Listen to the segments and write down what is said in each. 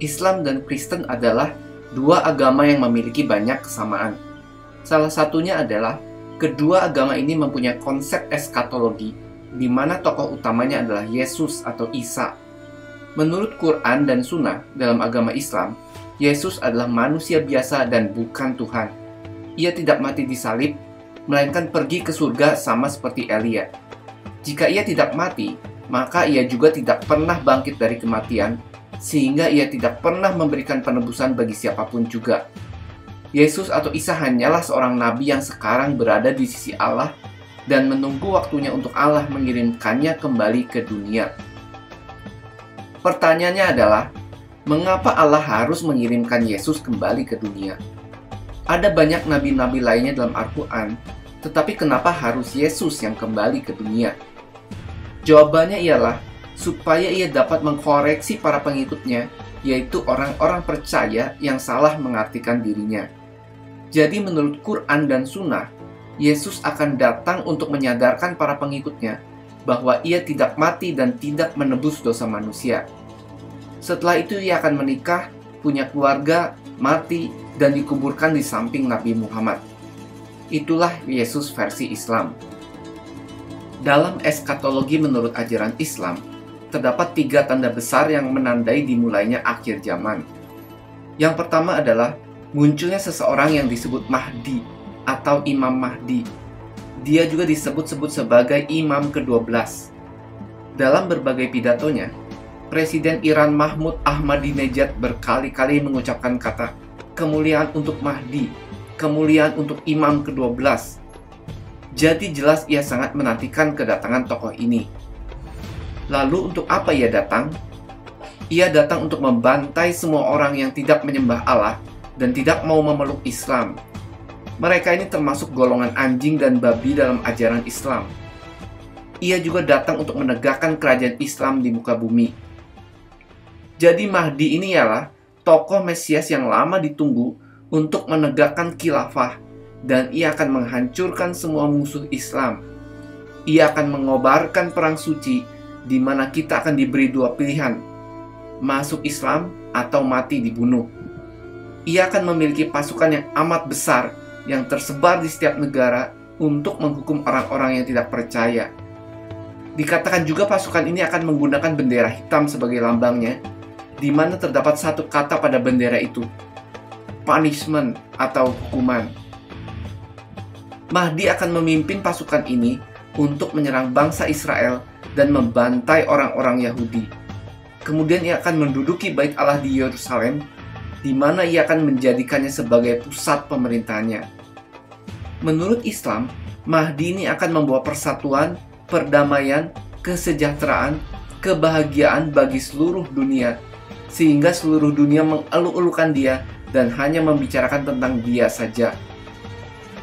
Islam dan Kristen adalah dua agama yang memiliki banyak kesamaan. Salah satunya adalah kedua agama ini mempunyai konsep eskatologi, di mana tokoh utamanya adalah Yesus atau Isa. Menurut Quran dan Sunnah dalam agama Islam, Yesus adalah manusia biasa dan bukan Tuhan. Ia tidak mati di salib, melainkan pergi ke surga sama seperti Elia. Jika ia tidak mati, maka ia juga tidak pernah bangkit dari kematian, sehingga ia tidak pernah memberikan penebusan bagi siapapun juga. Yesus atau Isa hanyalah seorang nabi yang sekarang berada di sisi Allah dan menunggu waktunya untuk Allah mengirimkannya kembali ke dunia. Pertanyaannya adalah, mengapa Allah harus mengirimkan Yesus kembali ke dunia? Ada banyak nabi-nabi lainnya dalam Al-Quran, tetapi kenapa harus Yesus yang kembali ke dunia? Jawabannya ialah supaya ia dapat mengkoreksi para pengikutnya, yaitu orang-orang percaya yang salah mengartikan dirinya. Jadi menurut Quran dan Sunnah, Yesus akan datang untuk menyadarkan para pengikutnya bahwa ia tidak mati dan tidak menebus dosa manusia. Setelah itu ia akan menikah, punya keluarga, mati, dan dikuburkan di samping Nabi Muhammad. Itulah Yesus versi Islam. Dalam eskatologi menurut ajaran Islam, terdapat 3 tanda besar yang menandai dimulainya akhir zaman. Yang pertama adalah munculnya seseorang yang disebut Mahdi atau Imam Mahdi. Dia juga disebut-sebut sebagai Imam ke-12. Dalam berbagai pidatonya, Presiden Iran Mahmud Ahmadinejad berkali-kali mengucapkan kata kemuliaan untuk Mahdi, kemuliaan untuk Imam ke-12. Jadi jelas ia sangat menantikan kedatangan tokoh ini. Lalu untuk apa ia datang? Ia datang untuk membantai semua orang yang tidak menyembah Allah dan tidak mau memeluk Islam. Mereka ini termasuk golongan anjing dan babi dalam ajaran Islam. Ia juga datang untuk menegakkan kerajaan Islam di muka bumi. Jadi Mahdi ini ialah tokoh Mesias yang lama ditunggu untuk menegakkan khilafah, dan ia akan menghancurkan semua musuh Islam. Ia akan mengobarkan perang suci, di mana kita akan diberi 2 pilihan, masuk Islam atau mati dibunuh. Ia akan memiliki pasukan yang amat besar yang tersebar di setiap negara untuk menghukum orang-orang yang tidak percaya. Dikatakan juga pasukan ini akan menggunakan bendera hitam sebagai lambangnya, di mana terdapat satu kata pada bendera itu, punishment atau hukuman. Mahdi akan memimpin pasukan ini untuk menyerang bangsa Israel dan membantai orang-orang Yahudi. Kemudian ia akan menduduki Bait Allah di Yerusalem, di mana ia akan menjadikannya sebagai pusat pemerintahannya. Menurut Islam, Mahdi ini akan membawa persatuan, perdamaian, kesejahteraan, kebahagiaan bagi seluruh dunia, sehingga seluruh dunia mengeluh-elukan dia dan hanya membicarakan tentang dia saja.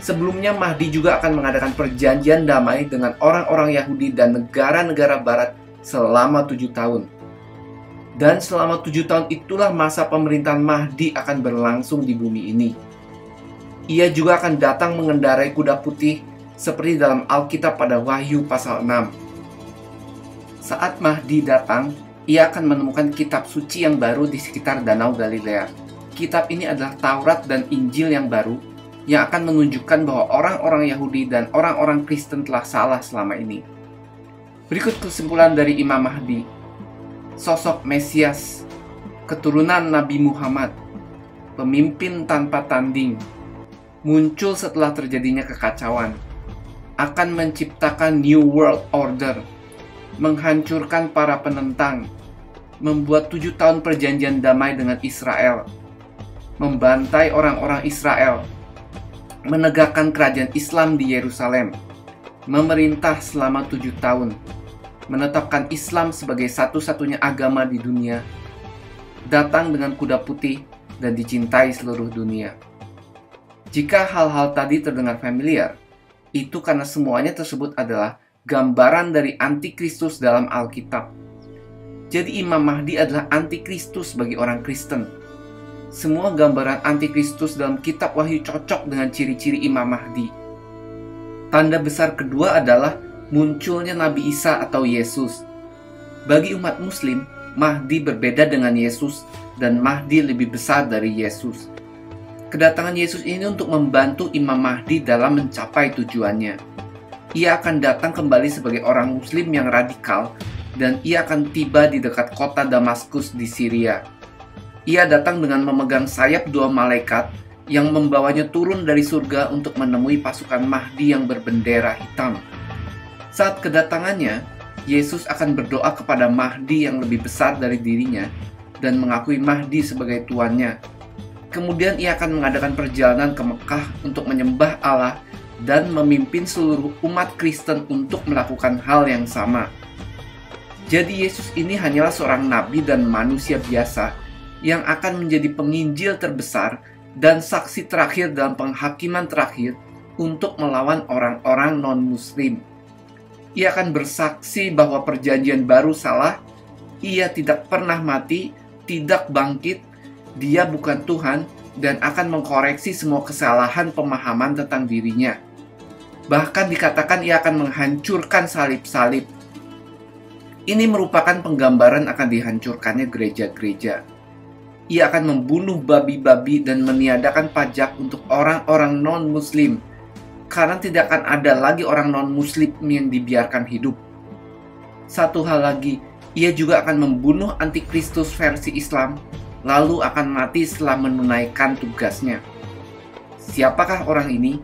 Sebelumnya Mahdi juga akan mengadakan perjanjian damai dengan orang-orang Yahudi dan negara-negara barat selama 7 tahun. Dan selama 7 tahun itulah masa pemerintahan Mahdi akan berlangsung di bumi ini. Ia juga akan datang mengendarai kuda putih seperti dalam Alkitab pada Wahyu pasal 6. Saat Mahdi datang, ia akan menemukan kitab suci yang baru di sekitar Danau Galilea. Kitab ini adalah Taurat dan Injil yang baru, yang akan menunjukkan bahwa orang-orang Yahudi dan orang-orang Kristen telah salah selama ini. Berikut kesimpulan dari Imam Mahdi. Sosok Mesias, keturunan Nabi Muhammad, pemimpin tanpa tanding, muncul setelah terjadinya kekacauan, akan menciptakan New World Order, menghancurkan para penentang, membuat 7 tahun perjanjian damai dengan Israel, membantai orang-orang Israel, menegakkan kerajaan Islam di Yerusalem, memerintah selama 7 tahun, menetapkan Islam sebagai satu-satunya agama di dunia, datang dengan kuda putih, dan dicintai seluruh dunia. Jika hal-hal tadi terdengar familiar, itu karena semuanya tersebut adalah gambaran dari antikristus dalam Alkitab. Jadi Imam Mahdi adalah antikristus bagi orang Kristen. Semua gambaran antikristus dalam kitab Wahyu cocok dengan ciri-ciri Imam Mahdi. Tanda besar kedua adalah munculnya Nabi Isa atau Yesus. Bagi umat Muslim, Mahdi berbeda dengan Yesus dan Mahdi lebih besar dari Yesus. Kedatangan Yesus ini untuk membantu Imam Mahdi dalam mencapai tujuannya. Ia akan datang kembali sebagai orang Muslim yang radikal dan ia akan tiba di dekat kota Damaskus di Syria. Ia datang dengan memegang sayap 2 malaikat yang membawanya turun dari surga untuk menemui pasukan Mahdi yang berbendera hitam. Saat kedatangannya, Yesus akan berdoa kepada Mahdi yang lebih besar dari dirinya dan mengakui Mahdi sebagai tuannya. Kemudian ia akan mengadakan perjalanan ke Mekah untuk menyembah Allah dan memimpin seluruh umat Kristen untuk melakukan hal yang sama. Jadi Yesus ini hanyalah seorang nabi dan manusia biasa yang akan menjadi penginjil terbesar dan saksi terakhir dalam penghakiman terakhir untuk melawan orang-orang non-Muslim. Ia akan bersaksi bahwa perjanjian baru salah, ia tidak pernah mati, tidak bangkit, dia bukan Tuhan, dan akan mengkoreksi semua kesalahan pemahaman tentang dirinya. Bahkan dikatakan ia akan menghancurkan salib-salib. Ini merupakan penggambaran akan dihancurkannya gereja-gereja. Ia akan membunuh babi-babi dan meniadakan pajak untuk orang-orang non-Muslim, karena tidak akan ada lagi orang non-Muslim yang dibiarkan hidup. Satu hal lagi, ia juga akan membunuh antikristus versi Islam, lalu akan mati setelah menunaikan tugasnya. Siapakah orang ini?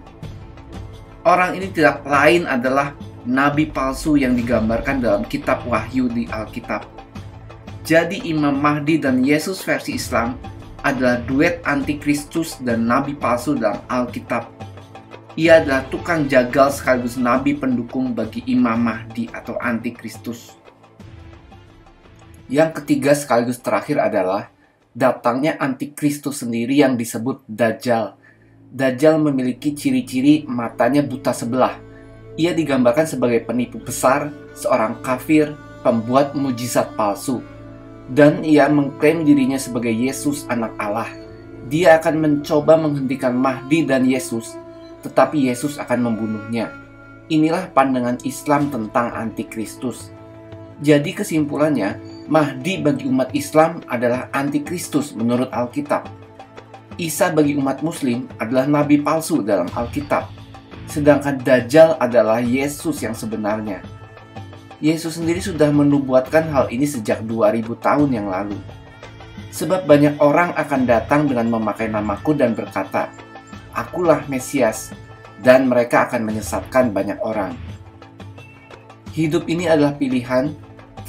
Orang ini tidak lain adalah nabi palsu yang digambarkan dalam kitab Wahyu di Alkitab. Jadi Imam Mahdi dan Yesus versi Islam adalah duet antikristus dan nabi palsu dalam Alkitab. Ia adalah tukang jagal sekaligus nabi pendukung bagi Imam Mahdi atau antikristus. Yang ketiga sekaligus terakhir adalah datangnya antikristus sendiri yang disebut Dajjal. Dajjal memiliki ciri-ciri matanya buta sebelah. Ia digambarkan sebagai penipu besar, seorang kafir, pembuat mujizat palsu. Dan ia mengklaim dirinya sebagai Yesus anak Allah. Dia akan mencoba menghentikan Mahdi dan Yesus, tetapi Yesus akan membunuhnya. Inilah pandangan Islam tentang antikristus. Jadi kesimpulannya, Mahdi bagi umat Islam adalah antikristus menurut Alkitab. Isa bagi umat Muslim adalah nabi palsu dalam Alkitab. Sedangkan Dajjal adalah Yesus yang sebenarnya. Yesus sendiri sudah menubuatkan hal ini sejak 2000 tahun yang lalu. Sebab banyak orang akan datang dengan memakai namaku dan berkata, "Akulah Mesias," dan mereka akan menyesatkan banyak orang. Hidup ini adalah pilihan,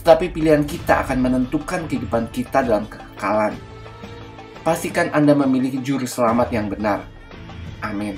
tetapi pilihan kita akan menentukan kehidupan kita dalam kekekalan. Pastikan Anda memiliki juru selamat yang benar. Amin.